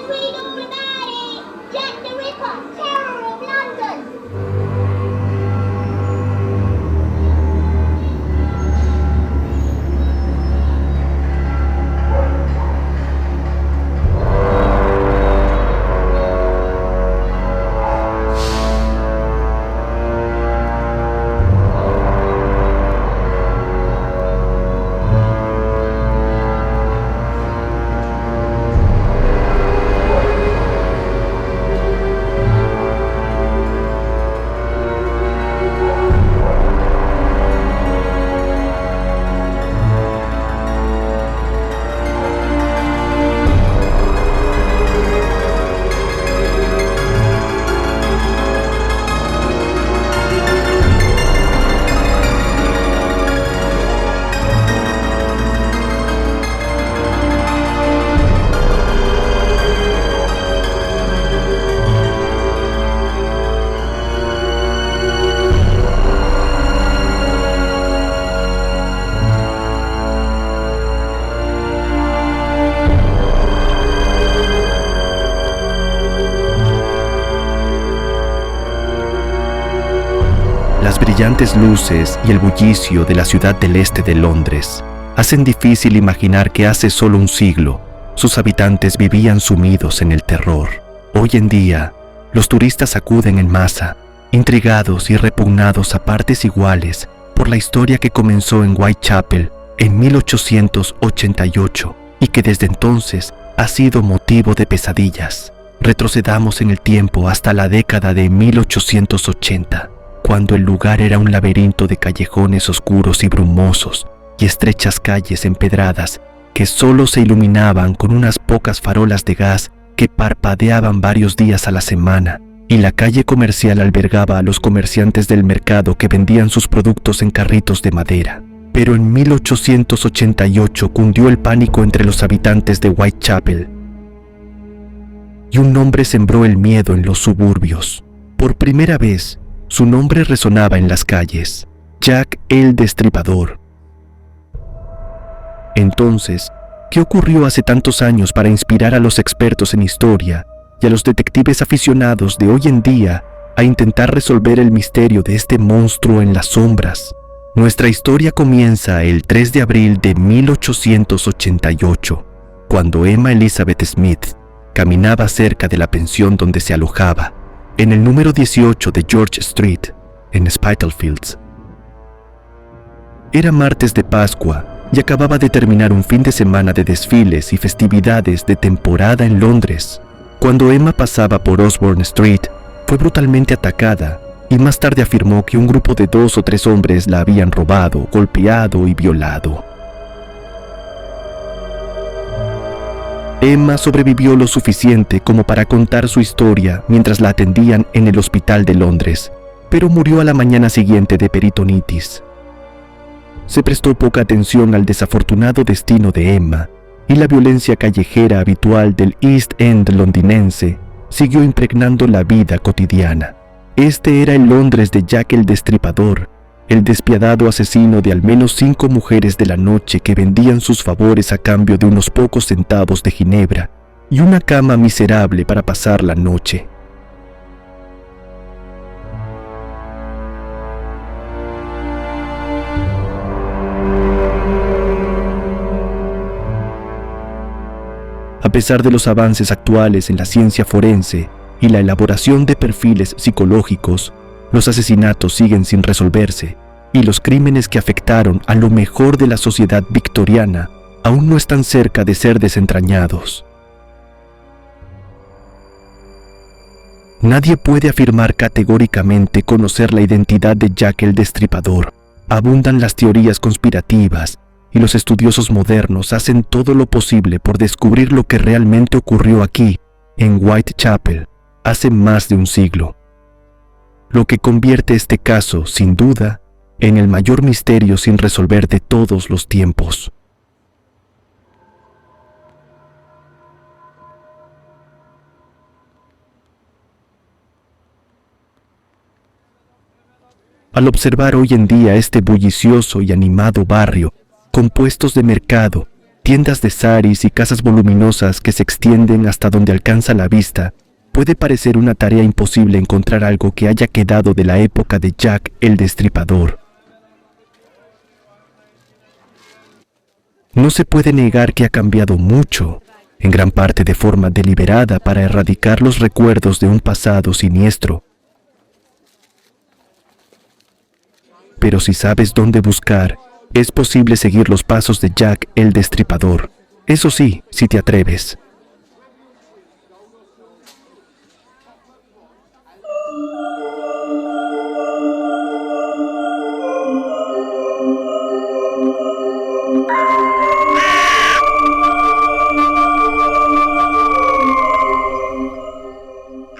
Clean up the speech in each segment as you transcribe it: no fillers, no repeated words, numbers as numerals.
Freedom Brigade! Jack the Ripper, terror of London! Las brillantes luces y el bullicio de la ciudad del este de Londres hacen difícil imaginar que hace solo un siglo sus habitantes vivían sumidos en el terror. Hoy en día, los turistas acuden en masa, intrigados y repugnados a partes iguales por la historia que comenzó en Whitechapel en 1888 y que desde entonces ha sido motivo de pesadillas. Retrocedamos en el tiempo hasta la década de 1880. Cuando el lugar era un laberinto de callejones oscuros y brumosos y estrechas calles empedradas que solo se iluminaban con unas pocas farolas de gas que parpadeaban varios días a la semana, y la calle comercial albergaba a los comerciantes del mercado que vendían sus productos en carritos de madera. Pero en 1888 cundió el pánico entre los habitantes de Whitechapel y un hombre sembró el miedo en los suburbios. Por primera vez, su nombre resonaba en las calles: Jack el Destripador. Entonces, ¿qué ocurrió hace tantos años para inspirar a los expertos en historia y a los detectives aficionados de hoy en día a intentar resolver el misterio de este monstruo en las sombras? Nuestra historia comienza el 3 de abril de 1888, cuando Emma Elizabeth Smith caminaba cerca de la pensión donde se alojaba, en el número 18 de George Street, en Spitalfields. Era martes de Pascua y acababa de terminar un fin de semana de desfiles y festividades de temporada en Londres. Cuando Emma pasaba por Osborne Street, fue brutalmente atacada y más tarde afirmó que un grupo de 2 o 3 hombres la habían robado, golpeado y violado. Emma sobrevivió lo suficiente como para contar su historia mientras la atendían en el hospital de Londres, pero murió a la mañana siguiente de peritonitis. Se prestó poca atención al desafortunado destino de Emma, y la violencia callejera habitual del East End londinense siguió impregnando la vida cotidiana. Este era el Londres de Jack el Destripador, el despiadado asesino de al menos 5 mujeres de la noche que vendían sus favores a cambio de unos pocos centavos de ginebra y una cama miserable para pasar la noche. A pesar de los avances actuales en la ciencia forense y la elaboración de perfiles psicológicos, los asesinatos siguen sin resolverse y los crímenes que afectaron a lo mejor de la sociedad victoriana aún no están cerca de ser desentrañados. Nadie puede afirmar categóricamente conocer la identidad de Jack el Destripador. Abundan las teorías conspirativas y los estudiosos modernos hacen todo lo posible por descubrir lo que realmente ocurrió aquí, en Whitechapel, hace más de un siglo. Lo que convierte este caso, sin duda, en el mayor misterio sin resolver de todos los tiempos. Al observar hoy en día este bullicioso y animado barrio, con puestos de mercado tiendas de saris y casas voluminosas que se extienden hasta donde alcanza la vista, puede parecer una tarea imposible encontrar algo que haya quedado de la época de Jack el Destripador. No se puede negar que ha cambiado mucho, en gran parte de forma deliberada para erradicar los recuerdos de un pasado siniestro. Pero si sabes dónde buscar, es posible seguir los pasos de Jack el Destripador. Eso sí, si te atreves.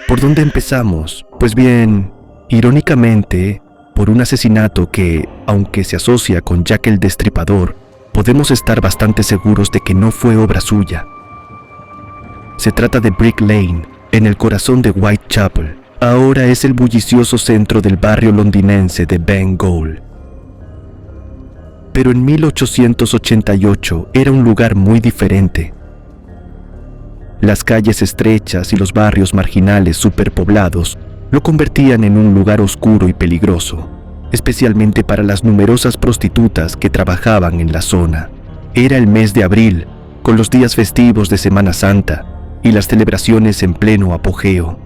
¿Por dónde empezamos? Pues bien, irónicamente, por un asesinato que, aunque se asocia con Jack el Destripador, podemos estar bastante seguros de que no fue obra suya. Se trata de Brick Lane, en el corazón de Whitechapel. Ahora es el bullicioso centro del barrio londinense de Ben Ghoul. Pero en 1888 era un lugar muy diferente. Las calles estrechas y los barrios marginales superpoblados lo convertían en un lugar oscuro y peligroso, especialmente para las numerosas prostitutas que trabajaban en la zona. Era el mes de abril, con los días festivos de Semana Santa y las celebraciones en pleno apogeo.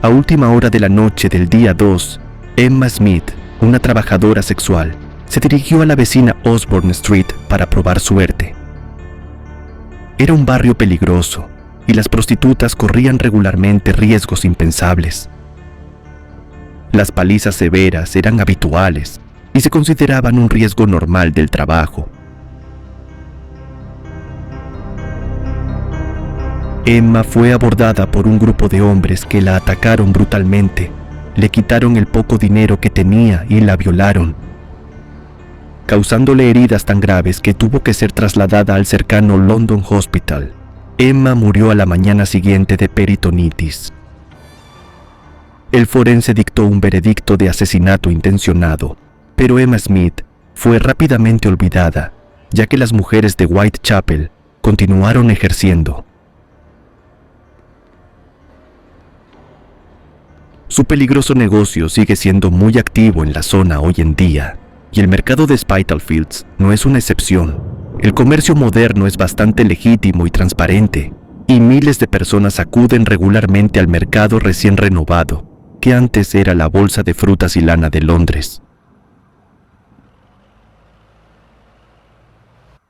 A última hora de la noche del día 2, Emma Smith, una trabajadora sexual, se dirigió a la vecina Osborne Street para probar suerte. Era un barrio peligroso y las prostitutas corrían regularmente riesgos impensables. Las palizas severas eran habituales y se consideraban un riesgo normal del trabajo. Emma fue abordada por un grupo de hombres que la atacaron brutalmente, le quitaron el poco dinero que tenía y la violaron, causándole heridas tan graves que tuvo que ser trasladada al cercano London Hospital. Emma murió a la mañana siguiente de peritonitis. El forense dictó un veredicto de asesinato intencionado, pero Emma Smith fue rápidamente olvidada, ya que las mujeres de Whitechapel continuaron ejerciendo. Su peligroso negocio sigue siendo muy activo en la zona hoy en día, y el mercado de Spitalfields no es una excepción. El comercio moderno es bastante legítimo y transparente, y miles de personas acuden regularmente al mercado recién renovado, que antes era la bolsa de frutas y lana de Londres.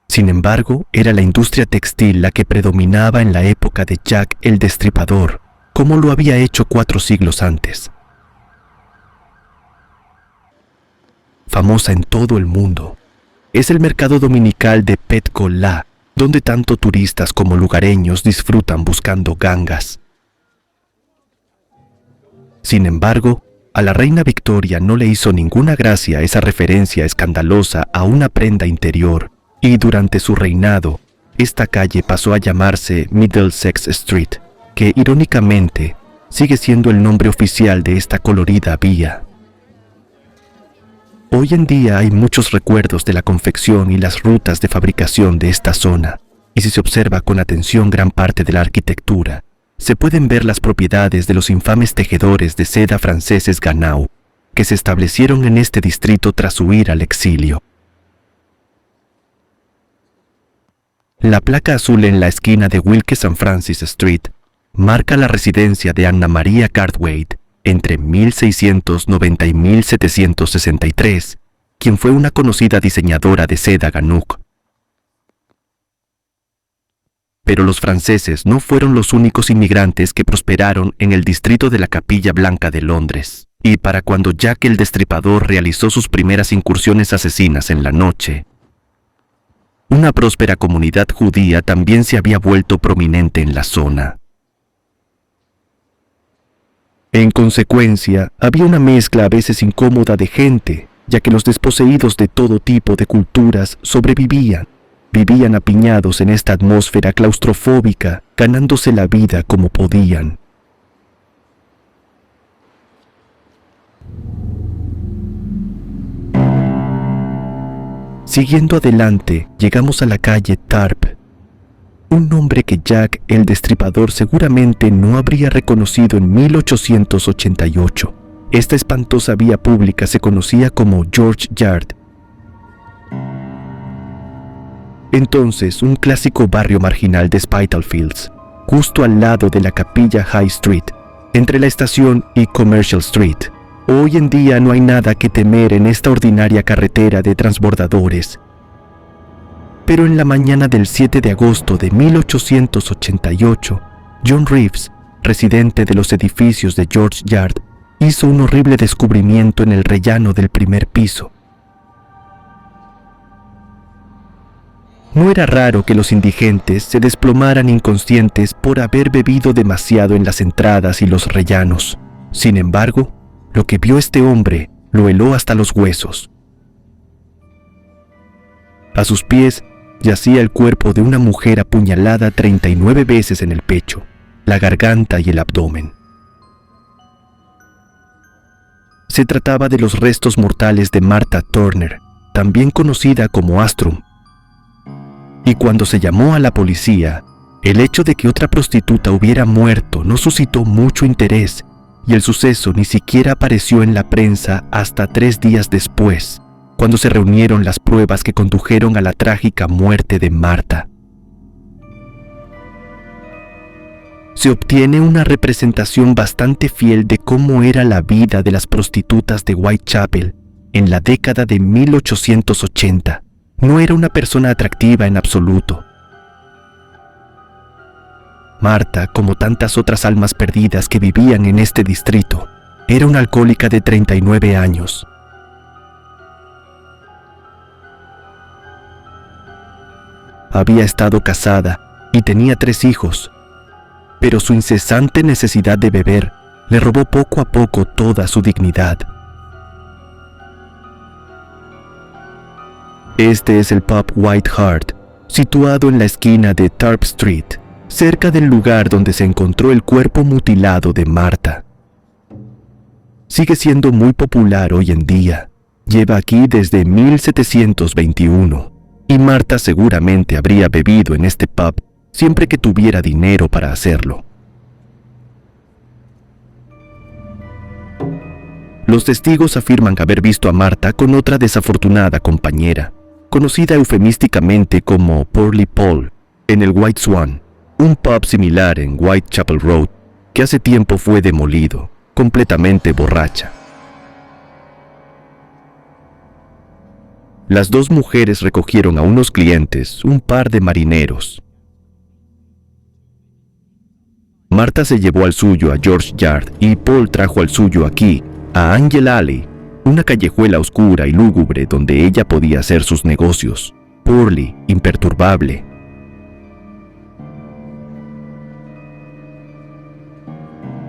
Sin embargo, era la industria textil la que predominaba en la época de Jack el Destripador, como lo había hecho 4 siglos antes. Famosa en todo el mundo, es el mercado dominical de Petcola, donde tanto turistas como lugareños disfrutan buscando gangas. Sin embargo, a la reina Victoria no le hizo ninguna gracia esa referencia escandalosa a una prenda interior, y durante su reinado, esta calle pasó a llamarse Middlesex Street, que irónicamente sigue siendo el nombre oficial de esta colorida vía. Hoy en día hay muchos recuerdos de la confección y las rutas de fabricación de esta zona, y si se observa con atención gran parte de la arquitectura, se pueden ver las propiedades de los infames tejedores de seda franceses Ganau, que se establecieron en este distrito tras huir al exilio. La placa azul en la esquina de Wilkes and Francis Street marca la residencia de Anna Maria Cartwright entre 1690 y 1763, quien fue una conocida diseñadora de seda Ganuk. Pero los franceses no fueron los únicos inmigrantes que prosperaron en el distrito de la Capilla Blanca de Londres, y para cuando Jack el Destripador realizó sus primeras incursiones asesinas en la noche, una próspera comunidad judía también se había vuelto prominente en la zona. En consecuencia, había una mezcla a veces incómoda de gente, ya que los desposeídos de todo tipo de culturas vivían apiñados en esta atmósfera claustrofóbica, ganándose la vida como podían. Siguiendo adelante, llegamos a la calle Tarp, un nombre que Jack el Destripador seguramente no habría reconocido en 1888. Esta espantosa vía pública se conocía como George Yard. Entonces, un clásico barrio marginal de Spitalfields, justo al lado de la capilla High Street, entre la estación y Commercial Street. Hoy en día no hay nada que temer en esta ordinaria carretera de transbordadores. Pero en la mañana del 7 de agosto de 1888, John Reeves, residente de los edificios de George Yard, hizo un horrible descubrimiento en el rellano del primer piso. No era raro que los indigentes se desplomaran inconscientes por haber bebido demasiado en las entradas y los rellanos. Sin embargo, lo que vio este hombre lo heló hasta los huesos. A sus pies yacía el cuerpo de una mujer apuñalada 39 veces en el pecho, la garganta y el abdomen. Se trataba de los restos mortales de Martha Turner, también conocida como Astrum. Y cuando se llamó a la policía, el hecho de que otra prostituta hubiera muerto no suscitó mucho interés, y el suceso ni siquiera apareció en la prensa hasta 3 días después, cuando se reunieron las pruebas que condujeron a la trágica muerte de Martha. Se obtiene una representación bastante fiel de cómo era la vida de las prostitutas de Whitechapel en la década de 1880. No era una persona atractiva en absoluto. Martha, como tantas otras almas perdidas que vivían en este distrito, era una alcohólica de 39 años. Había estado casada y tenía 3 hijos, pero su incesante necesidad de beber le robó poco a poco toda su dignidad. Este es el pub White Hart, situado en la esquina de Tarp Street, cerca del lugar donde se encontró el cuerpo mutilado de Martha. Sigue siendo muy popular hoy en día. Lleva aquí desde 1721, y Martha seguramente habría bebido en este pub siempre que tuviera dinero para hacerlo. Los testigos afirman haber visto a Martha con otra desafortunada compañera, conocida eufemísticamente como Pearly Paul, en el White Swan, un pub similar en Whitechapel Road, que hace tiempo fue demolido, completamente borracha. Las 2 mujeres recogieron a unos clientes, un par de marineros. Martha se llevó al suyo a George Yard y Paul trajo al suyo aquí, a Angel Alley, una callejuela oscura y lúgubre donde ella podía hacer sus negocios. Pearly, imperturbable.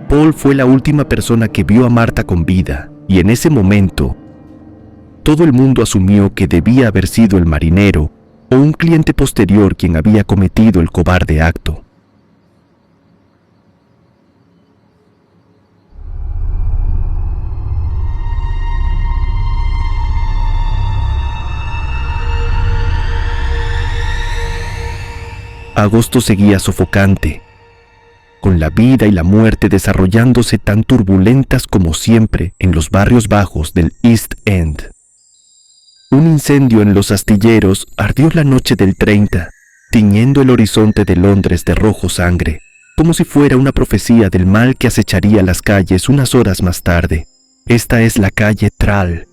Paul fue la última persona que vio a Martha con vida, y en ese momento, todo el mundo asumió que debía haber sido el marinero o un cliente posterior quien había cometido el cobarde acto. Agosto seguía sofocante, con la vida y la muerte desarrollándose tan turbulentas como siempre en los barrios bajos del East End. Un incendio en los astilleros ardió la noche del 30, tiñendo el horizonte de Londres de rojo sangre, como si fuera una profecía del mal que acecharía las calles unas horas más tarde. Esta es la calle Trall,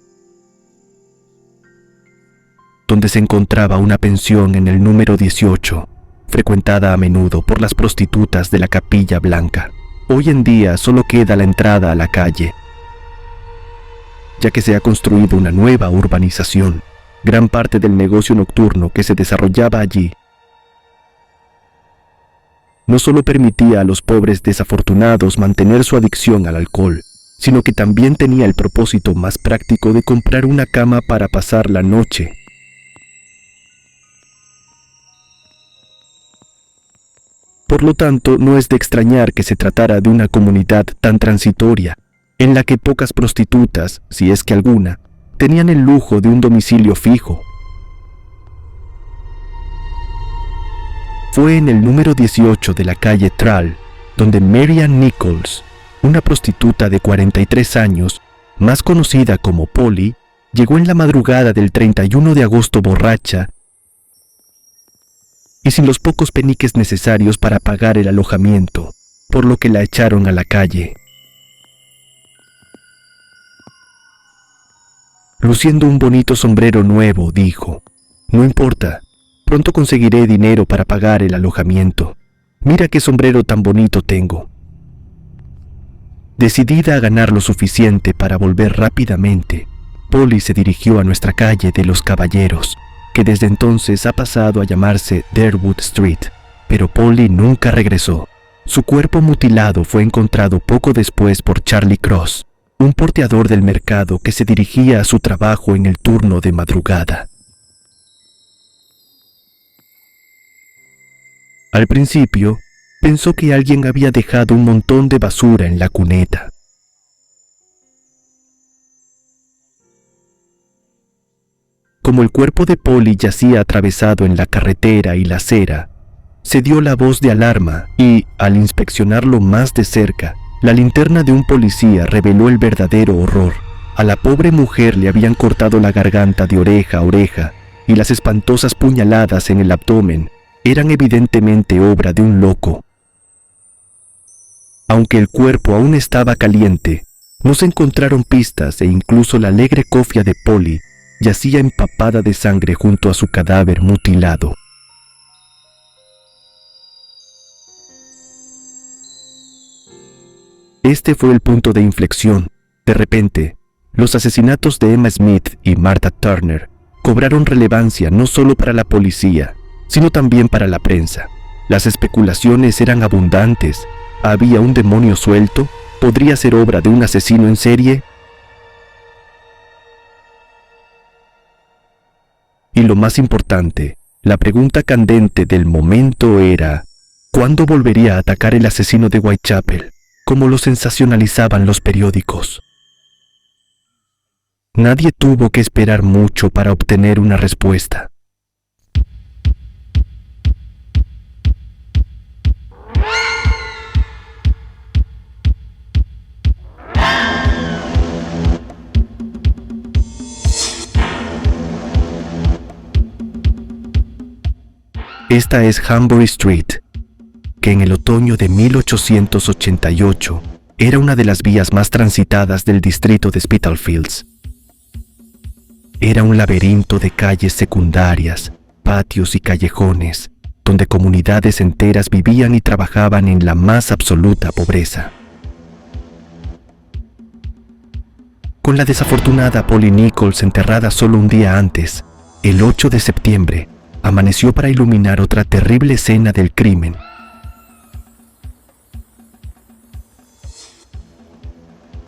donde se encontraba una pensión en el número 18, frecuentada a menudo por las prostitutas de la Capilla Blanca. Hoy en día solo queda la entrada a la calle, ya que se ha construido una nueva urbanización. Gran parte del negocio nocturno que se desarrollaba allí no solo permitía a los pobres desafortunados mantener su adicción al alcohol, sino que también tenía el propósito más práctico de comprar una cama para pasar la noche. Por lo tanto, no es de extrañar que se tratara de una comunidad tan transitoria, en la que pocas prostitutas, si es que alguna, tenían el lujo de un domicilio fijo. Fue en el número 18 de la calle Trall, donde Marian Nichols, una prostituta de 43 años, más conocida como Polly, llegó en la madrugada del 31 de agosto borracha y sin los pocos peniques necesarios para pagar el alojamiento, por lo que la echaron a la calle. Luciendo un bonito sombrero nuevo, dijo: «No importa, pronto conseguiré dinero para pagar el alojamiento. Mira qué sombrero tan bonito tengo». Decidida a ganar lo suficiente para volver rápidamente, Polly se dirigió a nuestra calle de los Caballeros, que desde entonces ha pasado a llamarse Derwood Street, pero Polly nunca regresó. Su cuerpo mutilado fue encontrado poco después por Charlie Cross, un porteador del mercado que se dirigía a su trabajo en el turno de madrugada. Al principio, pensó que alguien había dejado un montón de basura en la cuneta. Como el cuerpo de Polly yacía atravesado en la carretera y la acera, se dio la voz de alarma y, al inspeccionarlo más de cerca, la linterna de un policía reveló el verdadero horror. A la pobre mujer le habían cortado la garganta de oreja a oreja y las espantosas puñaladas en el abdomen eran evidentemente obra de un loco. Aunque el cuerpo aún estaba caliente, no se encontraron pistas e incluso la alegre cofia de Polly yacía empapada de sangre junto a su cadáver mutilado. Este fue el punto de inflexión. De repente, los asesinatos de Emma Smith y Martha Turner cobraron relevancia no solo para la policía, sino también para la prensa. Las especulaciones eran abundantes. ¿Había un demonio suelto? ¿Podría ser obra de un asesino en serie? Y lo más importante, la pregunta candente del momento era: ¿cuándo volvería a atacar el asesino de Whitechapel, como lo sensacionalizaban los periódicos? Nadie tuvo que esperar mucho para obtener una respuesta. Esta es Hanbury Street, que en el otoño de 1888 era una de las vías más transitadas del distrito de Spitalfields. Era un laberinto de calles secundarias, patios y callejones, donde comunidades enteras vivían y trabajaban en la más absoluta pobreza. Con la desafortunada Polly Nichols enterrada solo un día antes, el 8 de septiembre, amaneció para iluminar otra terrible escena del crimen.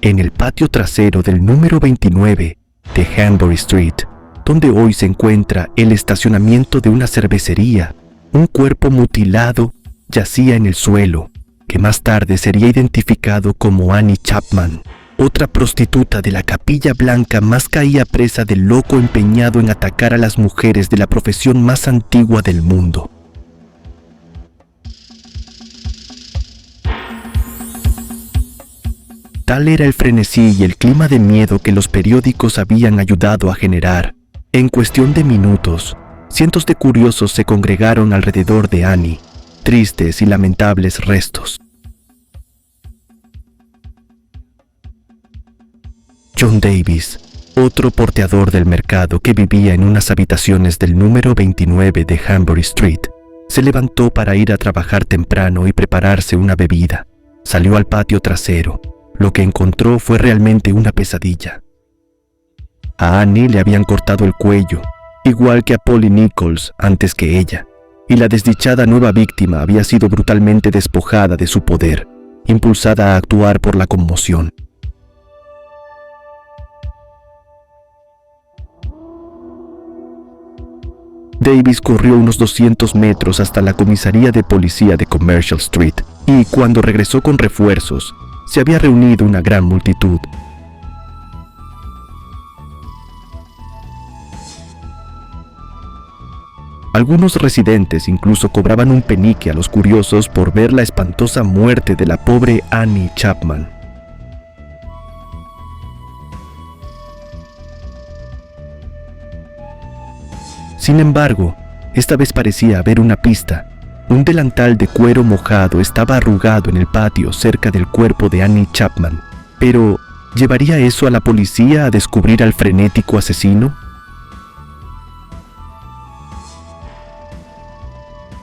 En el patio trasero del número 29 de Hanbury Street, donde hoy se encuentra el estacionamiento de una cervecería, un cuerpo mutilado yacía en el suelo, que más tarde sería identificado como Annie Chapman. Otra prostituta de la Capilla Blanca más caía presa del loco empeñado en atacar a las mujeres de la profesión más antigua del mundo. Tal era el frenesí y el clima de miedo que los periódicos habían ayudado a generar. En cuestión de minutos, cientos de curiosos se congregaron alrededor de Annie, tristes y lamentables restos. John Davis, otro porteador del mercado que vivía en unas habitaciones del número 29 de Hanbury Street, se levantó para ir a trabajar temprano y prepararse una bebida. Salió al patio trasero. Lo que encontró fue realmente una pesadilla. A Annie le habían cortado el cuello, igual que a Polly Nichols antes que ella, y la desdichada nueva víctima había sido brutalmente despojada de su poder, impulsada a actuar por la conmoción. Davis corrió unos 200 metros hasta la comisaría de policía de Commercial Street, y cuando regresó con refuerzos, se había reunido una gran multitud. Algunos residentes incluso cobraban un penique a los curiosos por ver la espantosa muerte de la pobre Annie Chapman. Sin embargo, esta vez parecía haber una pista. Un delantal de cuero mojado estaba arrugado en el patio cerca del cuerpo de Annie Chapman. Pero, ¿llevaría eso a la policía a descubrir al frenético asesino?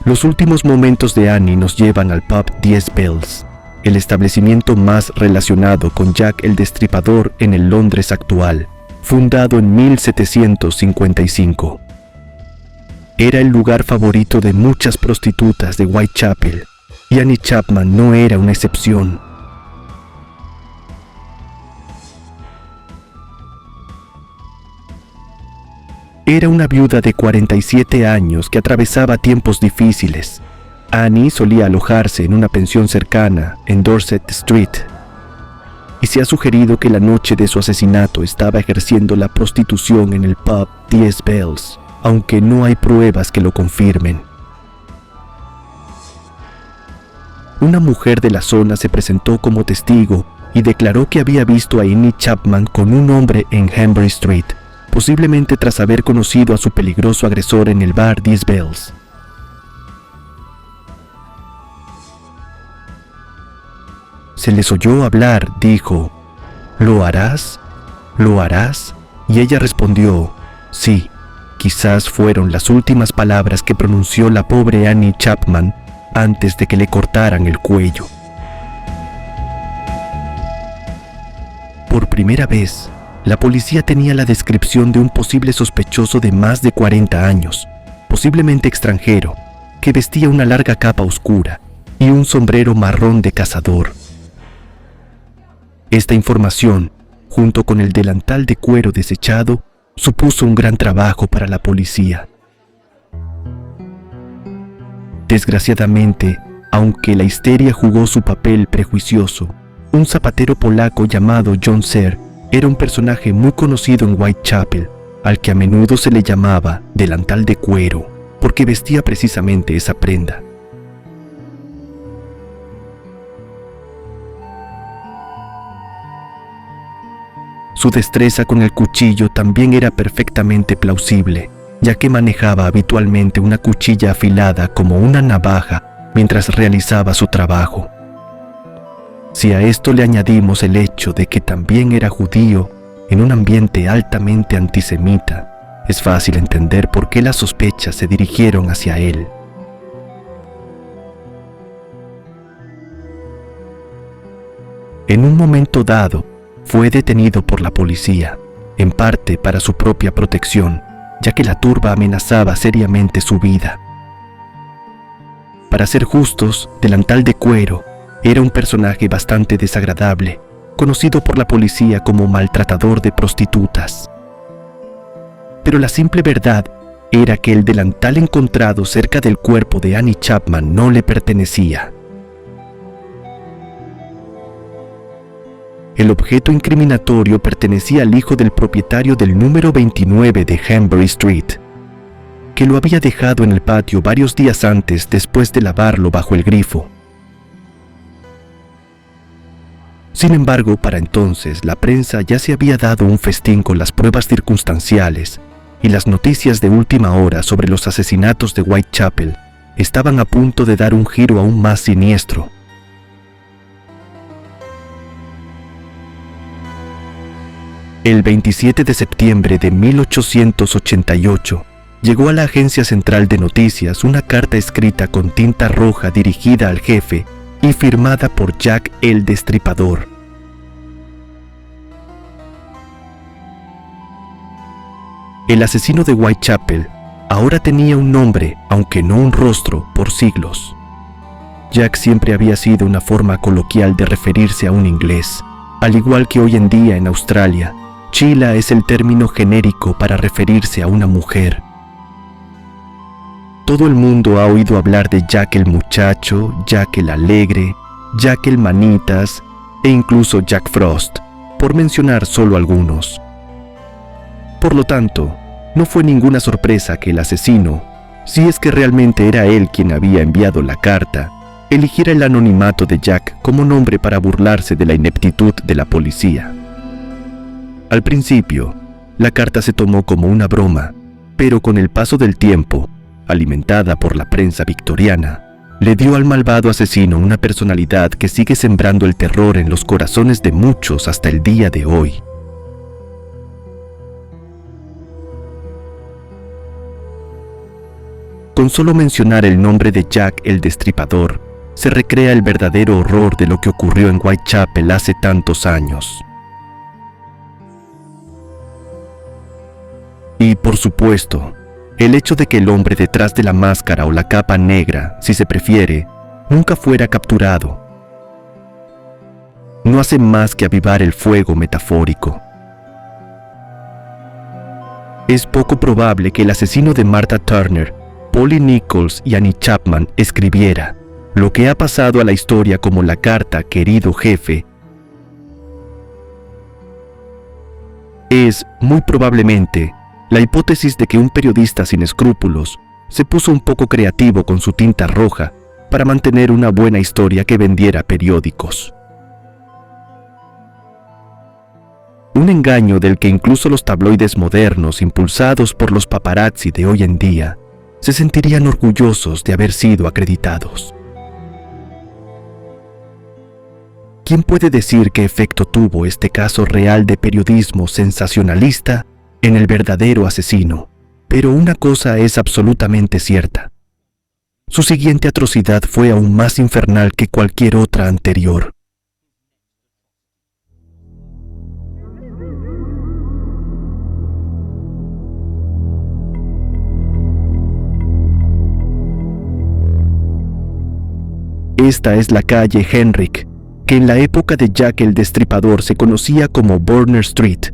Los últimos momentos de Annie nos llevan al pub 10 Bells, el establecimiento más relacionado con Jack el Destripador en el Londres actual, fundado en 1755. Era el lugar favorito de muchas prostitutas de Whitechapel, y Annie Chapman no era una excepción. Era una viuda de 47 años que atravesaba tiempos difíciles. Annie solía alojarse en una pensión cercana, en Dorset Street, y se ha sugerido que la noche de su asesinato estaba ejerciendo la prostitución en el pub 10 Bells, aunque no hay pruebas que lo confirmen. Una mujer de la zona se presentó como testigo y declaró que había visto a Annie Chapman con un hombre en Henbury Street, posiblemente tras haber conocido a su peligroso agresor en el bar 10 Bells. Se les oyó hablar, dijo, ¿lo harás? ¿Lo harás? Y ella respondió, sí. Quizás fueron las últimas palabras que pronunció la pobre Annie Chapman antes de que le cortaran el cuello. Por primera vez, la policía tenía la descripción de un posible sospechoso de más de 40 años, posiblemente extranjero, que vestía una larga capa oscura y un sombrero marrón de cazador. Esta información, junto con el delantal de cuero desechado, supuso un gran trabajo para la policía. Desgraciadamente, aunque la histeria jugó su papel prejuicioso, un zapatero polaco llamado John Ser era un personaje muy conocido en Whitechapel, al que a menudo se le llamaba delantal de cuero, porque vestía precisamente esa prenda. Su destreza con el cuchillo también era perfectamente plausible, ya que manejaba habitualmente una cuchilla afilada como una navaja mientras realizaba su trabajo. Si a esto le añadimos el hecho de que también era judío en un ambiente altamente antisemita, es fácil entender por qué las sospechas se dirigieron hacia él. En un momento dado, fue detenido por la policía, en parte para su propia protección, ya que la turba amenazaba seriamente su vida. Para ser justos, Delantal de Cuero era un personaje bastante desagradable, conocido por la policía como maltratador de prostitutas. Pero la simple verdad era que el delantal encontrado cerca del cuerpo de Annie Chapman no le pertenecía. El objeto incriminatorio pertenecía al hijo del propietario del número 29 de Henbury Street, que lo había dejado en el patio varios días antes después de lavarlo bajo el grifo. Sin embargo, para entonces, la prensa ya se había dado un festín con las pruebas circunstanciales y las noticias de última hora sobre los asesinatos de Whitechapel estaban a punto de dar un giro aún más siniestro. El 27 de septiembre de 1888, llegó a la Agencia Central de Noticias una carta escrita con tinta roja dirigida al jefe y firmada por Jack el Destripador. El asesino de Whitechapel ahora tenía un nombre, aunque no un rostro, por siglos. Jack siempre había sido una forma coloquial de referirse a un inglés, al igual que hoy en día en Australia. Sheila es el término genérico para referirse a una mujer. Todo el mundo ha oído hablar de Jack el Muchacho, Jack el Alegre, Jack el Manitas e incluso Jack Frost, por mencionar solo algunos. Por lo tanto, no fue ninguna sorpresa que el asesino, si es que realmente era él quien había enviado la carta, eligiera el anonimato de Jack como nombre para burlarse de la ineptitud de la policía. Al principio, la carta se tomó como una broma, pero con el paso del tiempo, alimentada por la prensa victoriana, le dio al malvado asesino una personalidad que sigue sembrando el terror en los corazones de muchos hasta el día de hoy. Con solo mencionar el nombre de Jack el Destripador, se recrea el verdadero horror de lo que ocurrió en Whitechapel hace tantos años. Y, por supuesto, el hecho de que el hombre detrás de la máscara o la capa negra, si se prefiere, nunca fuera capturado, no hace más que avivar el fuego metafórico. Es poco probable que el asesino de Martha Turner, Polly Nichols y Annie Chapman escribiera lo que ha pasado a la historia como la carta "Querido jefe". Es, muy probablemente, la hipótesis de que un periodista sin escrúpulos se puso un poco creativo con su tinta roja para mantener una buena historia que vendiera periódicos. Un engaño del que incluso los tabloides modernos, impulsados por los paparazzi de hoy en día, se sentirían orgullosos de haber sido acreditados. ¿Quién puede decir qué efecto tuvo este caso real de periodismo sensacionalista en el verdadero asesino? Pero una cosa es absolutamente cierta. Su siguiente atrocidad fue aún más infernal que cualquier otra anterior. Esta es la calle Henrick, que en la época de Jack el Destripador se conocía como Burner Street.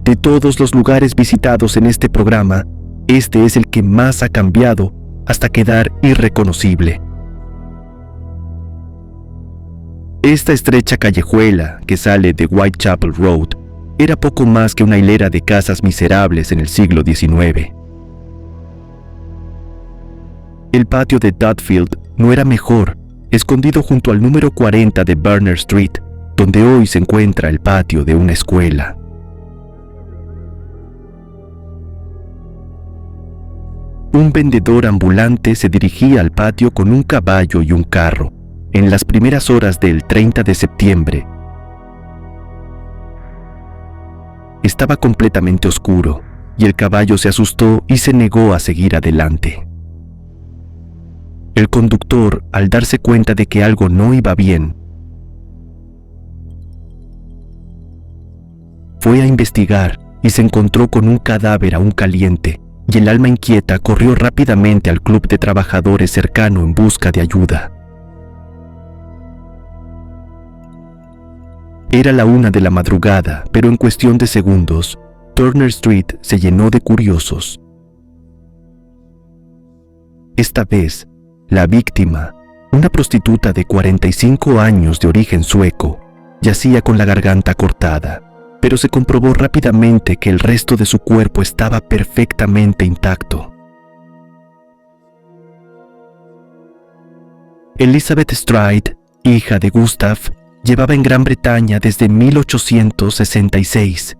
De todos los lugares visitados en este programa, este es el que más ha cambiado hasta quedar irreconocible. Esta estrecha callejuela que sale de Whitechapel Road era poco más que una hilera de casas miserables en el siglo XIX. El patio de Dudfield no era mejor, escondido junto al número 40 de Burner Street, donde hoy se encuentra el patio de una escuela. Un vendedor ambulante se dirigía al patio con un caballo y un carro, en las primeras horas del 30 de septiembre. Estaba completamente oscuro, y el caballo se asustó y se negó a seguir adelante. El conductor, al darse cuenta de que algo no iba bien, fue a investigar y se encontró con un cadáver aún caliente, y el alma inquieta corrió rápidamente al club de trabajadores cercano en busca de ayuda. Era la 1 de la madrugada, pero en cuestión de segundos, Turner Street se llenó de curiosos. Esta vez, la víctima, una prostituta de 45 años de origen sueco, yacía con la garganta cortada, pero se comprobó rápidamente que el resto de su cuerpo estaba perfectamente intacto. Elizabeth Stride, hija de Gustav, llevaba en Gran Bretaña desde 1866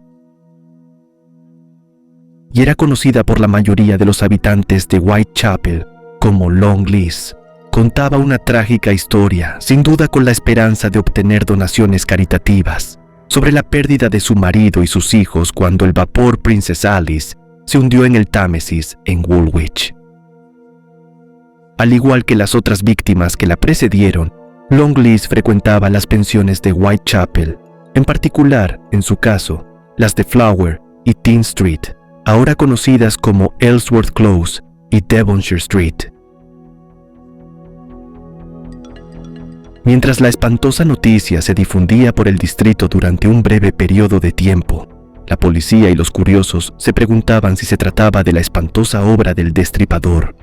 y era conocida por la mayoría de los habitantes de Whitechapel como Long Liz. Contaba una trágica historia, sin duda con la esperanza de obtener donaciones caritativas, sobre la pérdida de su marido y sus hijos cuando el vapor Princess Alice se hundió en el Támesis en Woolwich. Al igual que las otras víctimas que la precedieron, Long Liz frecuentaba las pensiones de Whitechapel, en particular, en su caso, las de Flower y Dean Street, ahora conocidas como Ellsworth Close y Devonshire Street. Mientras la espantosa noticia se difundía por el distrito durante un breve periodo de tiempo, la policía y los curiosos se preguntaban si se trataba de la espantosa obra del Destripador.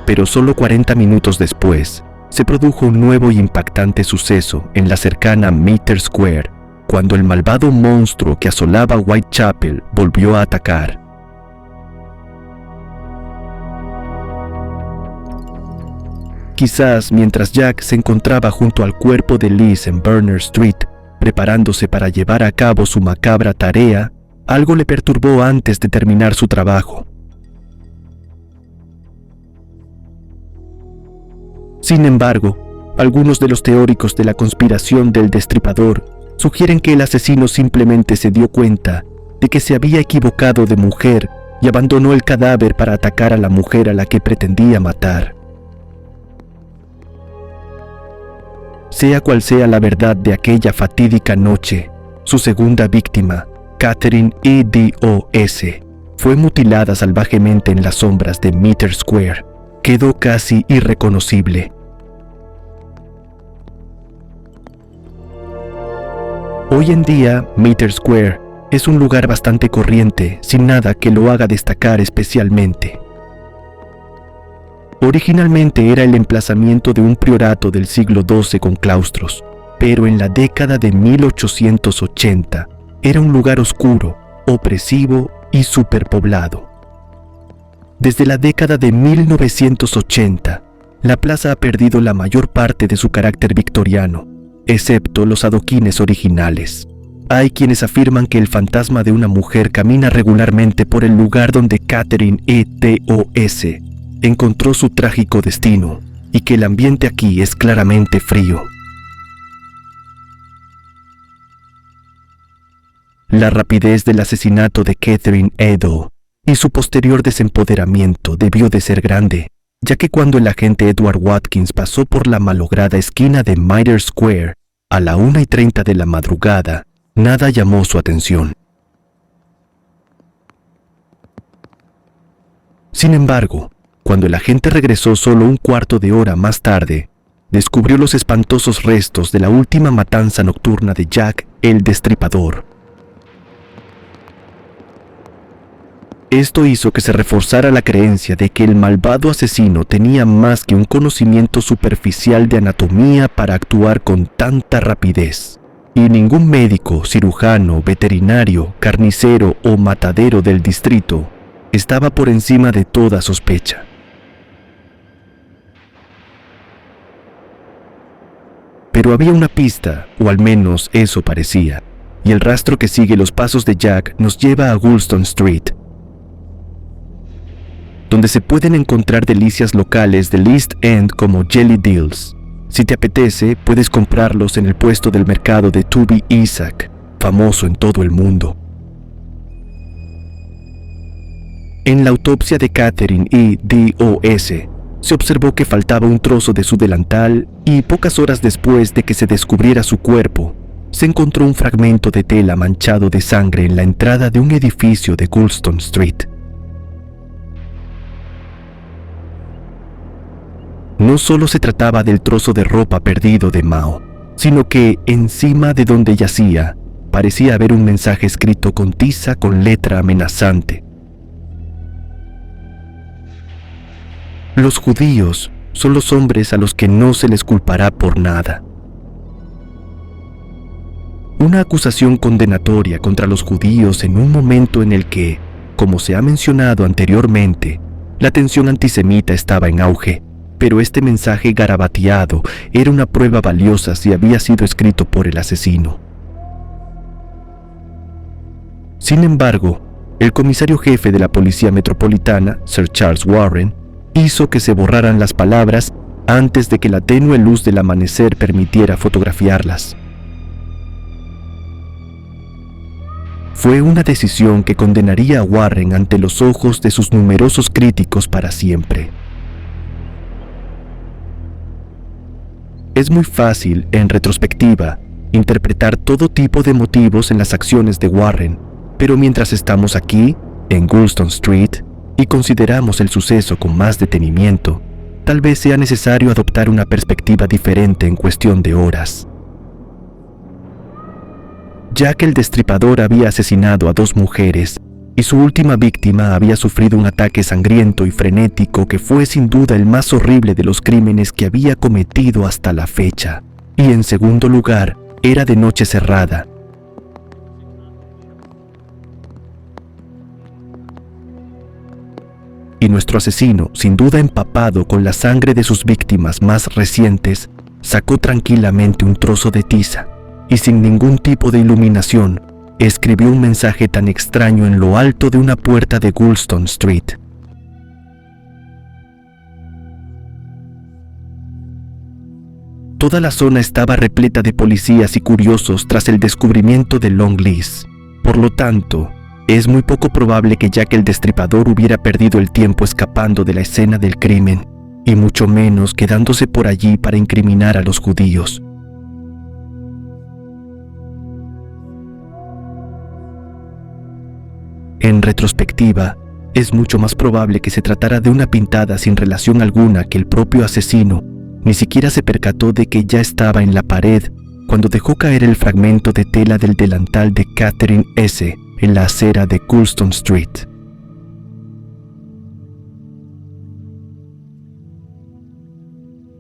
Pero solo 40 minutos después, se produjo un nuevo y impactante suceso en la cercana Mitre Square, cuando el malvado monstruo que asolaba Whitechapel volvió a atacar. Quizás mientras Jack se encontraba junto al cuerpo de Liz en Berners Street, preparándose para llevar a cabo su macabra tarea, algo le perturbó antes de terminar su trabajo. Sin embargo, algunos de los teóricos de la conspiración del Destripador sugieren que el asesino simplemente se dio cuenta de que se había equivocado de mujer y abandonó el cadáver para atacar a la mujer a la que pretendía matar. Sea cual sea la verdad de aquella fatídica noche, su segunda víctima, Catherine E.D.O.S., fue mutilada salvajemente en las sombras de Meter Square. Quedó casi irreconocible. Hoy en día, Meter Square es un lugar bastante corriente, sin nada que lo haga destacar especialmente. Originalmente era el emplazamiento de un priorato del siglo XII con claustros, pero en la década de 1880 era un lugar oscuro, opresivo y superpoblado. Desde la década de 1980, la plaza ha perdido la mayor parte de su carácter victoriano, excepto los adoquines originales. Hay quienes afirman que el fantasma de una mujer camina regularmente por el lugar donde Catherine E.D.O.S. encontró su trágico destino y que el ambiente aquí es claramente frío. La rapidez del asesinato de Catherine Edo y su posterior desempoderamiento debió de ser grande, ya que cuando el agente Edward Watkins pasó por la malograda esquina de Meter Square a la 1:30 de la madrugada, nada llamó su atención. Sin embargo, cuando el agente regresó solo un cuarto de hora más tarde, descubrió los espantosos restos de la última matanza nocturna de Jack el Destripador. Esto hizo que se reforzara la creencia de que el malvado asesino tenía más que un conocimiento superficial de anatomía para actuar con tanta rapidez, y ningún médico, cirujano, veterinario, carnicero o matadero del distrito estaba por encima de toda sospecha. Pero había una pista, o al menos eso parecía, y el rastro que sigue los pasos de Jack nos lleva a Woolston Street, donde se pueden encontrar delicias locales del East End como Jelly Deals. Si te apetece, puedes comprarlos en el puesto del mercado de Toby Isaac, famoso en todo el mundo. En la autopsia de Catherine E.D.O.S., se observó que faltaba un trozo de su delantal y pocas horas después de que se descubriera su cuerpo, se encontró un fragmento de tela manchado de sangre en la entrada de un edificio de Woolston Street. No solo se trataba del trozo de ropa perdido de Mao, sino que encima de donde yacía parecía haber un mensaje escrito con tiza con letra amenazante. Los judíos son los hombres a los que no se les culpará por nada. Una acusación condenatoria contra los judíos en un momento en el que, como se ha mencionado anteriormente, la tensión antisemita estaba en auge. Pero este mensaje garabateado era una prueba valiosa si había sido escrito por el asesino. Sin embargo, el comisario jefe de la Policía Metropolitana, Sir Charles Warren, hizo que se borraran las palabras antes de que la tenue luz del amanecer permitiera fotografiarlas. Fue una decisión que condenaría a Warren ante los ojos de sus numerosos críticos para siempre. Es muy fácil, en retrospectiva, interpretar todo tipo de motivos en las acciones de Warren, pero mientras estamos aquí, en Woolston Street, y consideramos el suceso con más detenimiento, tal vez sea necesario adoptar una perspectiva diferente en cuestión de horas. Jack el Destripador había asesinado a 2 mujeres, y su última víctima había sufrido un ataque sangriento y frenético que fue sin duda el más horrible de los crímenes que había cometido hasta la fecha. Y en segundo lugar, era de noche cerrada. y nuestro asesino, sin duda empapado con la sangre de sus víctimas más recientes, sacó tranquilamente un trozo de tiza y sin ningún tipo de iluminación, escribió un mensaje tan extraño en lo alto de una puerta de Goulston Street. Toda la zona estaba repleta de policías y curiosos tras el descubrimiento de Longleat. Por lo tanto, es muy poco probable que Jack el Destripador hubiera perdido el tiempo escapando de la escena del crimen, y mucho menos quedándose por allí para incriminar a los judíos. En retrospectiva, es mucho más probable que se tratara de una pintada sin relación alguna, que el propio asesino ni siquiera se percató de que ya estaba en la pared cuando dejó caer el fragmento de tela del delantal de Catherine S. en la acera de Goulston Street.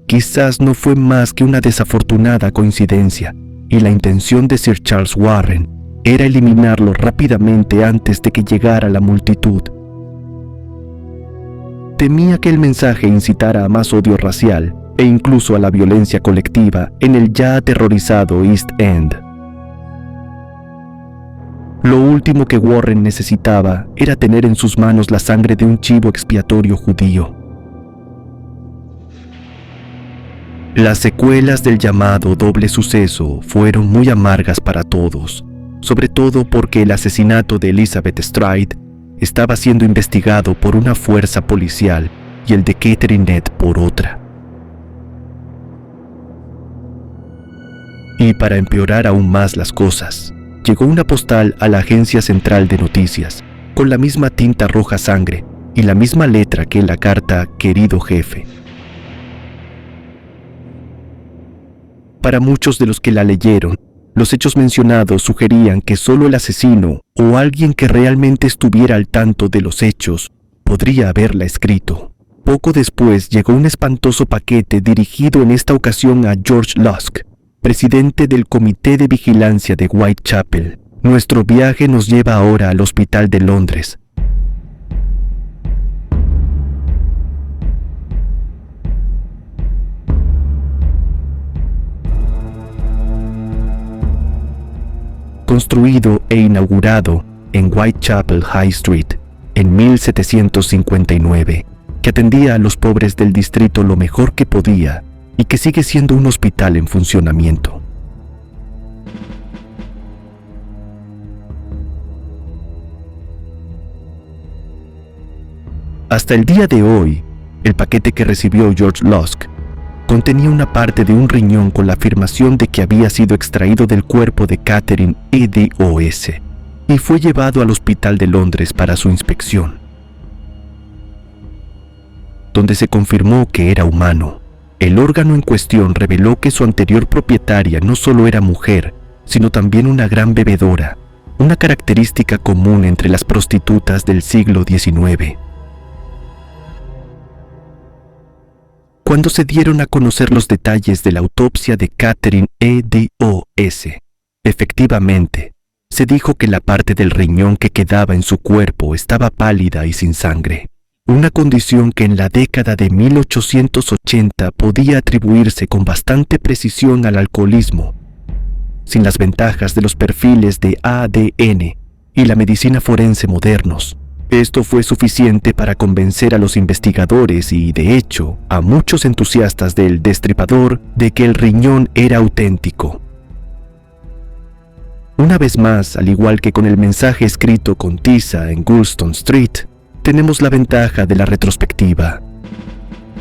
Quizás no fue más que una desafortunada coincidencia, y la intención de Sir Charles Warren era eliminarlo rápidamente antes de que llegara la multitud. Temía que el mensaje incitara a más odio racial e incluso a la violencia colectiva en el ya aterrorizado East End. Lo último que Warren necesitaba era tener en sus manos la sangre de un chivo expiatorio judío. Las secuelas del llamado doble suceso fueron muy amargas para todos, sobre todo porque el asesinato de Elizabeth Stride estaba siendo investigado por una fuerza policial y el de Catherine Nett por otra. Y para empeorar aún más las cosas, llegó una postal a la agencia central de noticias, con la misma tinta roja sangre y la misma letra que en la carta «Querido jefe». Para muchos de los que la leyeron, los hechos mencionados sugerían que solo el asesino o alguien que realmente estuviera al tanto de los hechos podría haberla escrito. Poco después llegó un espantoso paquete dirigido en esta ocasión a George Lusk, presidente del Comité de Vigilancia de Whitechapel. Nuestro viaje nos lleva ahora al Hospital de Londres. Construido e inaugurado en Whitechapel High Street en 1759, que atendía a los pobres del distrito lo mejor que podía y que sigue siendo un hospital en funcionamiento. Hasta el día de hoy, el paquete que recibió George Lusk contenía una parte de un riñón con la afirmación de que había sido extraído del cuerpo de Catherine E.D.O.S. y fue llevado al Hospital de Londres para su inspección, donde se confirmó que era humano. El órgano en cuestión reveló que su anterior propietaria no solo era mujer, sino también una gran bebedora, una característica común entre las prostitutas del siglo XIX. Cuando se dieron a conocer los detalles de la autopsia de Catherine E.D.O.S., efectivamente, se dijo que la parte del riñón que quedaba en su cuerpo estaba pálida y sin sangre, una condición que en la década de 1880 podía atribuirse con bastante precisión al alcoholismo, sin las ventajas de los perfiles de ADN y la medicina forense modernos. Esto fue suficiente para convencer a los investigadores y, de hecho, a muchos entusiastas del Destripador de que el riñón era auténtico. Una vez más, al igual que con el mensaje escrito con tiza en Goulston Street, tenemos la ventaja de la retrospectiva.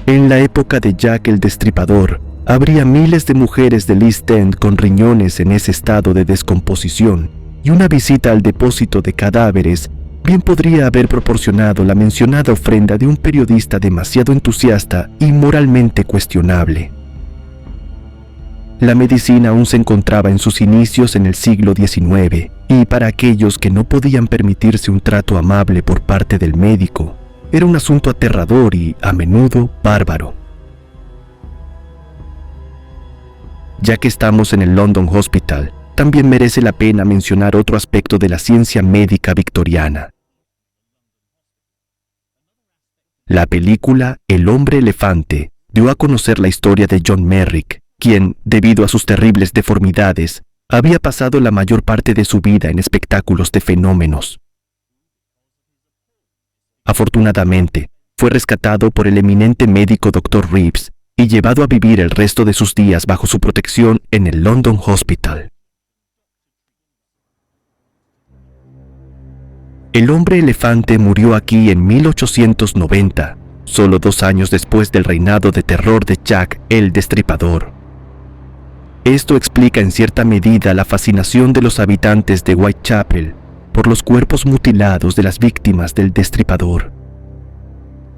En la época de Jack el Destripador, habría miles de mujeres del East End con riñones en ese estado de descomposición, y una visita al depósito de cadáveres bien podría haber proporcionado la mencionada ofrenda de un periodista demasiado entusiasta y moralmente cuestionable. La medicina aún se encontraba en sus inicios en el siglo XIX, y para aquellos que no podían permitirse un trato amable por parte del médico, era un asunto aterrador y, a menudo, bárbaro. Ya que estamos en el London Hospital, también merece la pena mencionar otro aspecto de la ciencia médica victoriana. La película El hombre elefante dio a conocer la historia de John Merrick, quien, debido a sus terribles deformidades, había pasado la mayor parte de su vida en espectáculos de fenómenos. Afortunadamente, fue rescatado por el eminente médico Dr. Reeves y llevado a vivir el resto de sus días bajo su protección en el London Hospital. El hombre elefante murió aquí en 1890, solo 2 años después del reinado de terror de Jack el Destripador. Esto explica en cierta medida la fascinación de los habitantes de Whitechapel por los cuerpos mutilados de las víctimas del Destripador.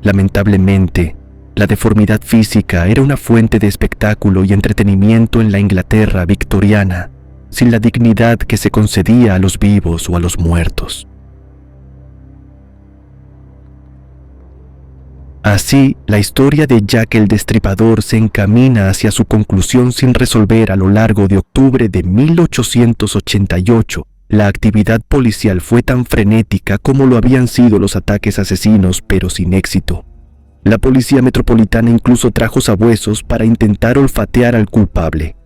Lamentablemente, la deformidad física era una fuente de espectáculo y entretenimiento en la Inglaterra victoriana, sin la dignidad que se concedía a los vivos o a los muertos. Así, la historia de Jack el Destripador se encamina hacia su conclusión sin resolver a lo largo de octubre de 1888. La actividad policial fue tan frenética como lo habían sido los ataques asesinos, pero sin éxito. La policía metropolitana incluso trajo sabuesos para intentar olfatear al culpable.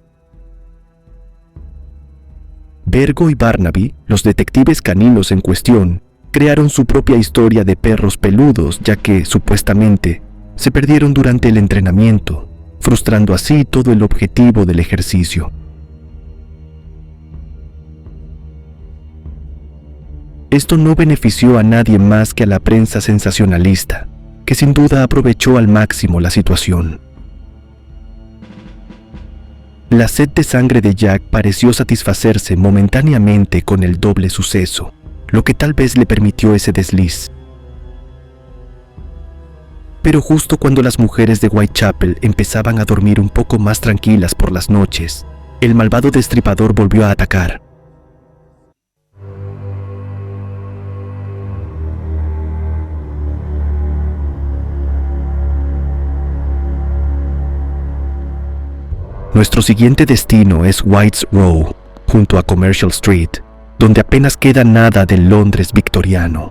Vergo y Barnaby, los detectives caninos en cuestión, crearon su propia historia de perros peludos, ya que, supuestamente, se perdieron durante el entrenamiento, frustrando así todo el objetivo del ejercicio. Esto no benefició a nadie más que a la prensa sensacionalista, que sin duda aprovechó al máximo la situación. La sed de sangre de Jack pareció satisfacerse momentáneamente con el doble suceso, lo que tal vez le permitió ese desliz. Pero justo cuando las mujeres de Whitechapel empezaban a dormir un poco más tranquilas por las noches, el malvado destripador volvió a atacar. Nuestro siguiente destino es White's Row, junto a Commercial Street, donde apenas queda nada del Londres victoriano.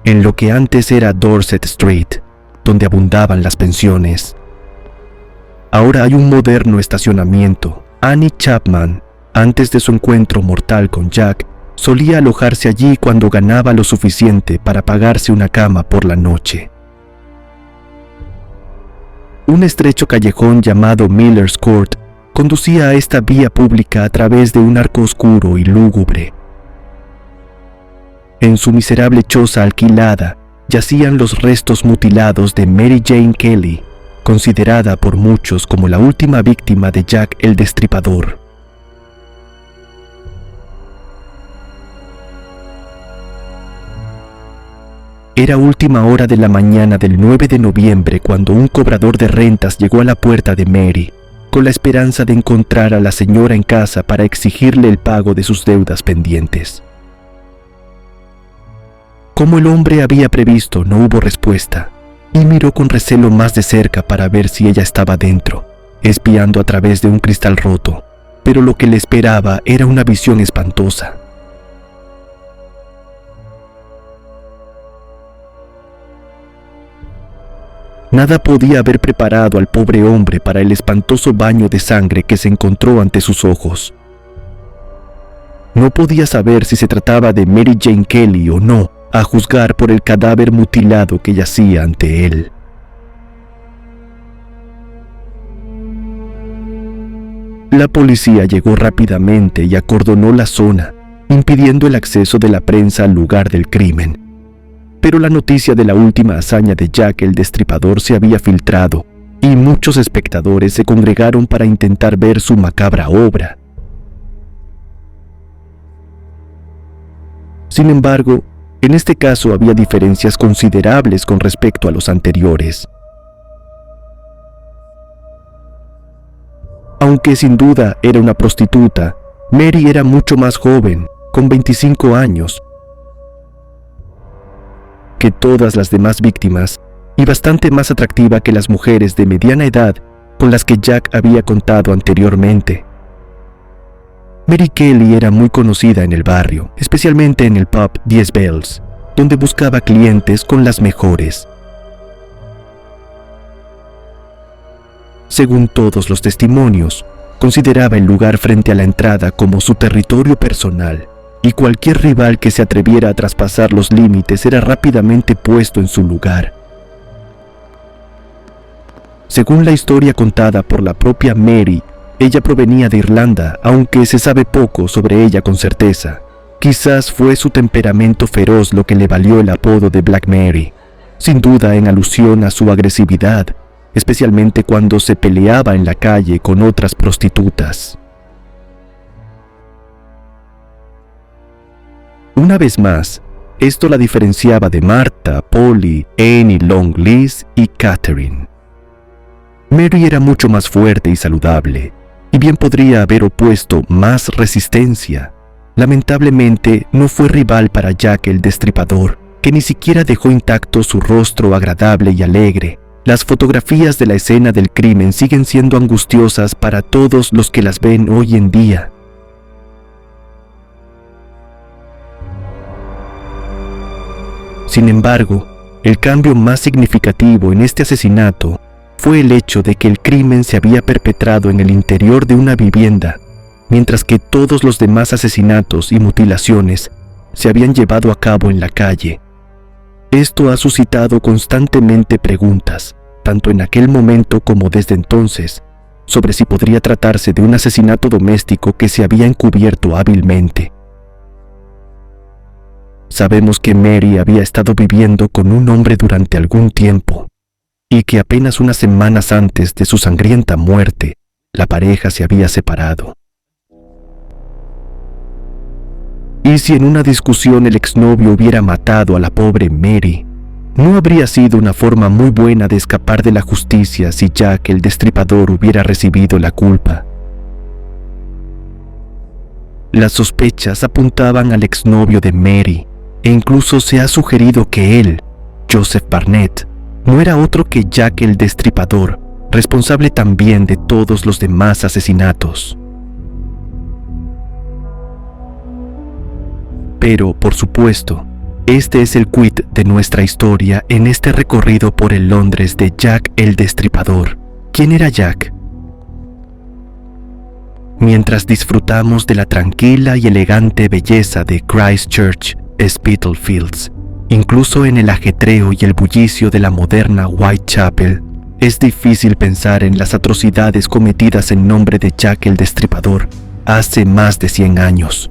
En lo que antes era Dorset Street, donde abundaban las pensiones, ahora hay un moderno estacionamiento. Annie Chapman, antes de su encuentro mortal con Jack, solía alojarse allí cuando ganaba lo suficiente para pagarse una cama por la noche. Un estrecho callejón llamado Miller's Court conducía a esta vía pública a través de un arco oscuro y lúgubre. En su miserable choza alquilada yacían los restos mutilados de Mary Jane Kelly, considerada por muchos como la última víctima de Jack el Destripador. Era última hora de la mañana del 9 de noviembre cuando un cobrador de rentas llegó a la puerta de Mary, con la esperanza de encontrar a la señora en casa para exigirle el pago de sus deudas pendientes. Como el hombre había previsto, no hubo respuesta, y miró con recelo más de cerca para ver si ella estaba dentro, espiando a través de un cristal roto, pero lo que le esperaba era una visión espantosa. Nada podía haber preparado al pobre hombre para el espantoso baño de sangre que se encontró ante sus ojos. No podía saber si se trataba de Mary Jane Kelly o no, a juzgar por el cadáver mutilado que yacía ante él. La policía llegó rápidamente y acordonó la zona, impidiendo el acceso de la prensa al lugar del crimen. Pero la noticia de la última hazaña de Jack el Destripador se había filtrado, y muchos espectadores se congregaron para intentar ver su macabra obra. Sin embargo, en este caso había diferencias considerables con respecto a los anteriores. Aunque sin duda era una prostituta, Mary era mucho más joven, con 25 años, que todas las demás víctimas, y bastante más atractiva que las mujeres de mediana edad con las que Jack había contado anteriormente. Mary Kelly era muy conocida en el barrio, especialmente en el pub 10 Bells, donde buscaba clientes con las mejores. Según todos los testimonios, consideraba el lugar frente a la entrada como su territorio personal, y cualquier rival que se atreviera a traspasar los límites era rápidamente puesto en su lugar. Según la historia contada por la propia Mary, ella provenía de Irlanda, aunque se sabe poco sobre ella con certeza. Quizás fue su temperamento feroz lo que le valió el apodo de Black Mary, sin duda en alusión a su agresividad, especialmente cuando se peleaba en la calle con otras prostitutas. Una vez más, esto la diferenciaba de Martha, Polly, Annie Long Liz y Catherine. Mary era mucho más fuerte y saludable, y bien podría haber opuesto más resistencia. Lamentablemente, no fue rival para Jack el Destripador, que ni siquiera dejó intacto su rostro agradable y alegre. Las fotografías de la escena del crimen siguen siendo angustiosas para todos los que las ven hoy en día. Sin embargo, el cambio más significativo en este asesinato fue el hecho de que el crimen se había perpetrado en el interior de una vivienda, mientras que todos los demás asesinatos y mutilaciones se habían llevado a cabo en la calle. Esto ha suscitado constantemente preguntas, tanto en aquel momento como desde entonces, sobre si podría tratarse de un asesinato doméstico que se había encubierto hábilmente. Sabemos que Mary había estado viviendo con un hombre durante algún tiempo, y que apenas unas semanas antes de su sangrienta muerte, la pareja se había separado. Y si en una discusión el exnovio hubiera matado a la pobre Mary, no habría sido una forma muy buena de escapar de la justicia si Jack el Destripador hubiera recibido la culpa. Las sospechas apuntaban al exnovio de Mary, e incluso se ha sugerido que él, Joseph Barnett, no era otro que Jack el Destripador, responsable también de todos los demás asesinatos. Pero, por supuesto, este es el quid de nuestra historia en este recorrido por el Londres de Jack el Destripador. ¿Quién era Jack? Mientras disfrutamos de la tranquila y elegante belleza de Christchurch, Spitalfields, incluso en el ajetreo y el bullicio de la moderna Whitechapel, es difícil pensar en las atrocidades cometidas en nombre de Jack el Destripador hace más de 100 años.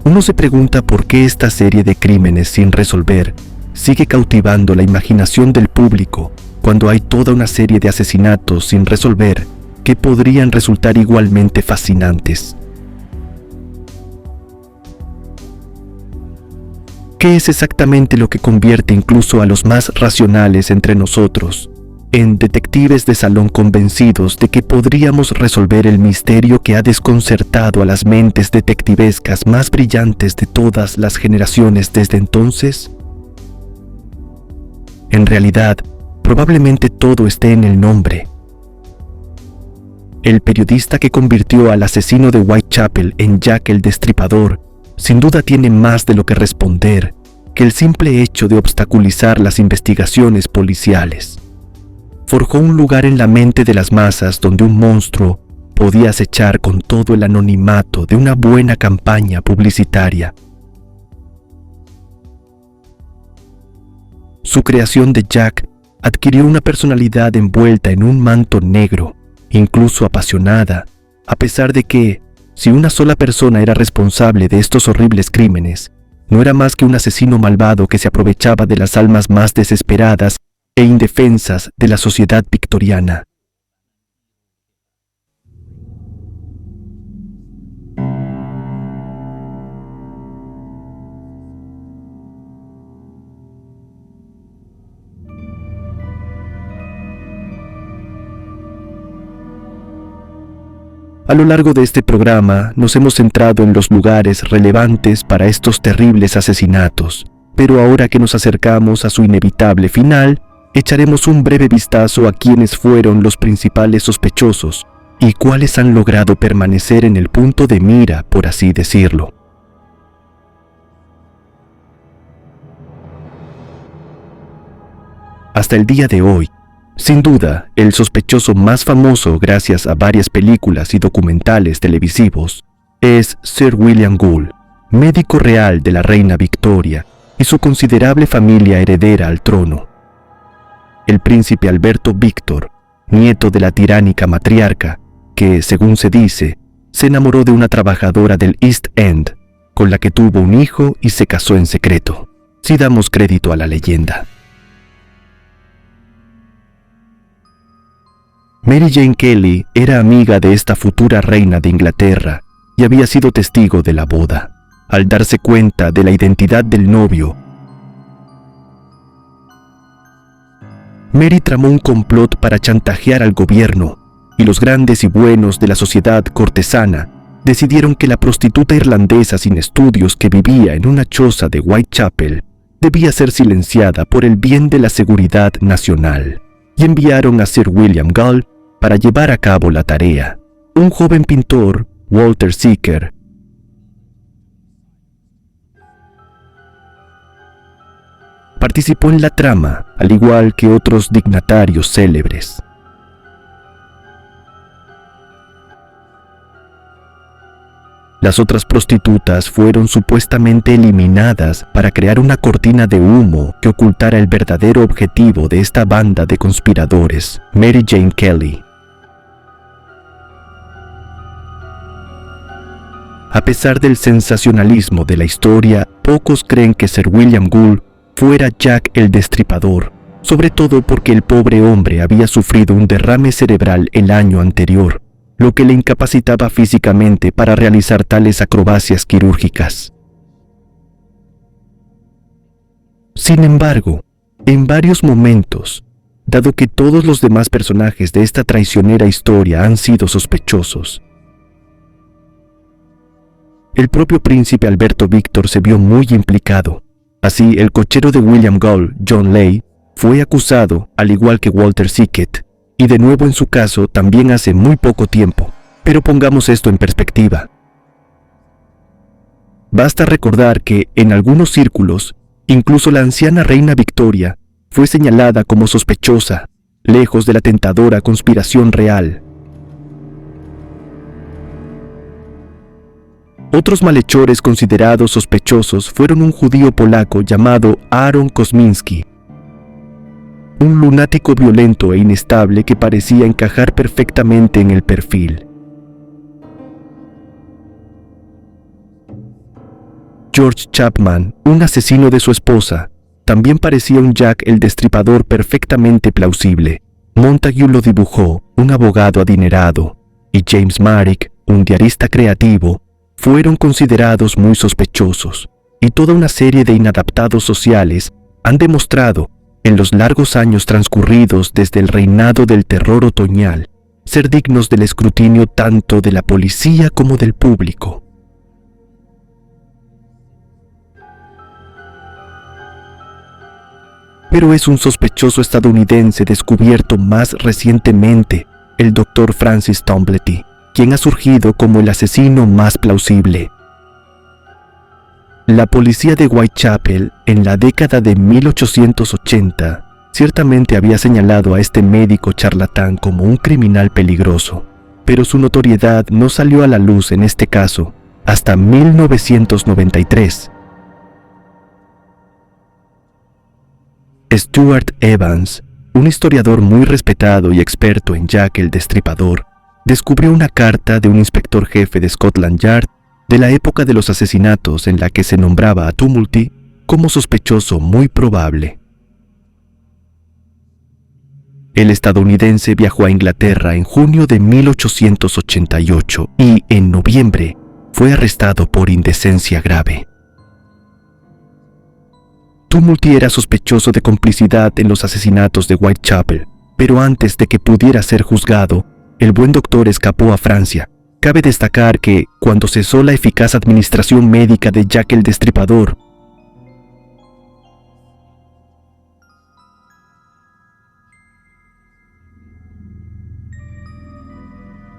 Uno se pregunta por qué esta serie de crímenes sin resolver sigue cautivando la imaginación del público cuando hay toda una serie de asesinatos sin resolver que podrían resultar igualmente fascinantes. ¿Qué es exactamente lo que convierte incluso a los más racionales entre nosotros en detectives de salón convencidos de que podríamos resolver el misterio que ha desconcertado a las mentes detectivescas más brillantes de todas las generaciones desde entonces? En realidad, probablemente todo esté en el nombre. El periodista que convirtió al asesino de Whitechapel en Jack el Destripador sin duda tiene más de lo que responder que el simple hecho de obstaculizar las investigaciones policiales. Forjó un lugar en la mente de las masas donde un monstruo podía acechar con todo el anonimato de una buena campaña publicitaria. Su creación de Jack adquirió una personalidad envuelta en un manto negro, incluso apasionada, a pesar de que, si una sola persona era responsable de estos horribles crímenes, no era más que un asesino malvado que se aprovechaba de las almas más desesperadas e indefensas de la sociedad victoriana. A lo largo de este programa nos hemos centrado en los lugares relevantes para estos terribles asesinatos, pero ahora que nos acercamos a su inevitable final, echaremos un breve vistazo a quiénes fueron los principales sospechosos y cuáles han logrado permanecer en el punto de mira, por así decirlo. hasta el día de hoy. Sin duda, el sospechoso más famoso gracias a varias películas y documentales televisivos es Sir William Gould, médico real de la reina Victoria y su considerable familia heredera al trono. El príncipe Alberto Víctor, nieto de la tiránica matriarca, que, según se dice, se enamoró de una trabajadora del East End, con la que tuvo un hijo y se casó en secreto, si damos crédito a la leyenda. Mary Jane Kelly era amiga de esta futura reina de Inglaterra y había sido testigo de la boda. Al darse cuenta de la identidad del novio, Mary tramó un complot para chantajear al gobierno, y los grandes y buenos de la sociedad cortesana decidieron que la prostituta irlandesa sin estudios que vivía en una choza de Whitechapel debía ser silenciada por el bien de la seguridad nacional, y enviaron a Sir William Gould para llevar a cabo la tarea. Un joven pintor, Walter Seeker, participó en la trama, al igual que otros dignatarios célebres. Las otras prostitutas fueron supuestamente eliminadas para crear una cortina de humo que ocultara el verdadero objetivo de esta banda de conspiradores, Mary Jane Kelly. A pesar del sensacionalismo de la historia, pocos creen que Sir William Gould fuera Jack el Destripador, sobre todo porque el pobre hombre había sufrido un derrame cerebral el año anterior, lo que le incapacitaba físicamente para realizar tales acrobacias quirúrgicas. Sin embargo, en varios momentos, dado que todos los demás personajes de esta traicionera historia han sido sospechosos, el propio príncipe Alberto Víctor se vio muy implicado. Así, el cochero de William Gould, John Leigh, fue acusado, al igual que Walter Sickett, y de nuevo en su caso también hace muy poco tiempo. Pero pongamos esto en perspectiva. Basta recordar que, en algunos círculos, incluso la anciana reina Victoria fue señalada como sospechosa, lejos de la tentadora conspiración real. Otros malhechores considerados sospechosos fueron un judío polaco llamado Aaron Kosminski, un lunático violento e inestable que parecía encajar perfectamente en el perfil. George Chapman, un asesino de su esposa, también parecía un Jack el Destripador perfectamente plausible. Montague lo dibujó, un abogado adinerado, y James Marrick, un diarista creativo, fueron considerados muy sospechosos, y toda una serie de inadaptados sociales han demostrado, en los largos años transcurridos desde el reinado del terror otoñal, ser dignos del escrutinio tanto de la policía como del público. Pero es un sospechoso estadounidense descubierto más recientemente, el Dr. Francis Tombletty, quien ha surgido como el asesino más plausible. La policía de Whitechapel, en la década de 1880, ciertamente había señalado a este médico charlatán como un criminal peligroso, pero su notoriedad no salió a la luz en este caso hasta 1993. Stuart Evans, un historiador muy respetado y experto en Jack el Destripador, descubrió una carta de un inspector jefe de Scotland Yard de la época de los asesinatos en la que se nombraba a Tumulty como sospechoso muy probable. El estadounidense viajó a Inglaterra en junio de 1888 y, en noviembre, fue arrestado por indecencia grave. Tumulty era sospechoso de complicidad en los asesinatos de Whitechapel, pero antes de que pudiera ser juzgado, el buen doctor escapó a Francia. Cabe destacar que, cuando cesó la eficaz administración médica de Jack el Destripador,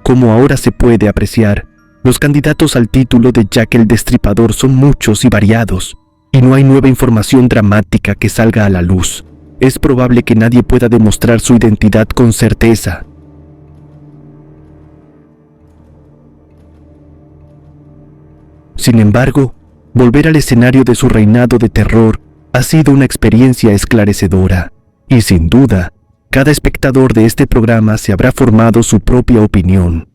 como ahora se puede apreciar, los candidatos al título de Jack el Destripador son muchos y variados, y no hay nueva información dramática que salga a la luz. es probable que nadie pueda demostrar su identidad con certeza. Sin embargo, volver al escenario de su reinado de terror ha sido una experiencia esclarecedora, y sin duda, cada espectador de este programa se habrá formado su propia opinión.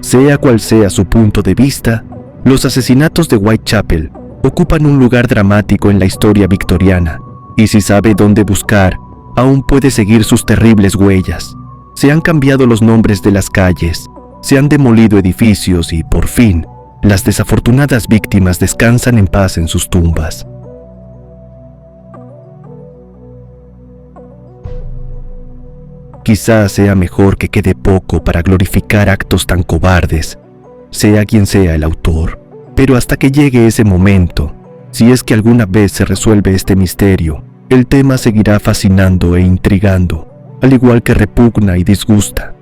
Sea cual sea su punto de vista, los asesinatos de Whitechapel ocupan un lugar dramático en la historia victoriana, y si sabe dónde buscar, aún puede seguir sus terribles huellas. Se han cambiado los nombres de las calles, se han demolido edificios y, por fin, las desafortunadas víctimas descansan en paz en sus tumbas. Quizás sea mejor que quede poco para glorificar actos tan cobardes, sea quien sea el autor. Pero hasta que llegue ese momento, si es que alguna vez se resuelve este misterio, el tema seguirá fascinando e intrigando, al igual que repugna y disgusta.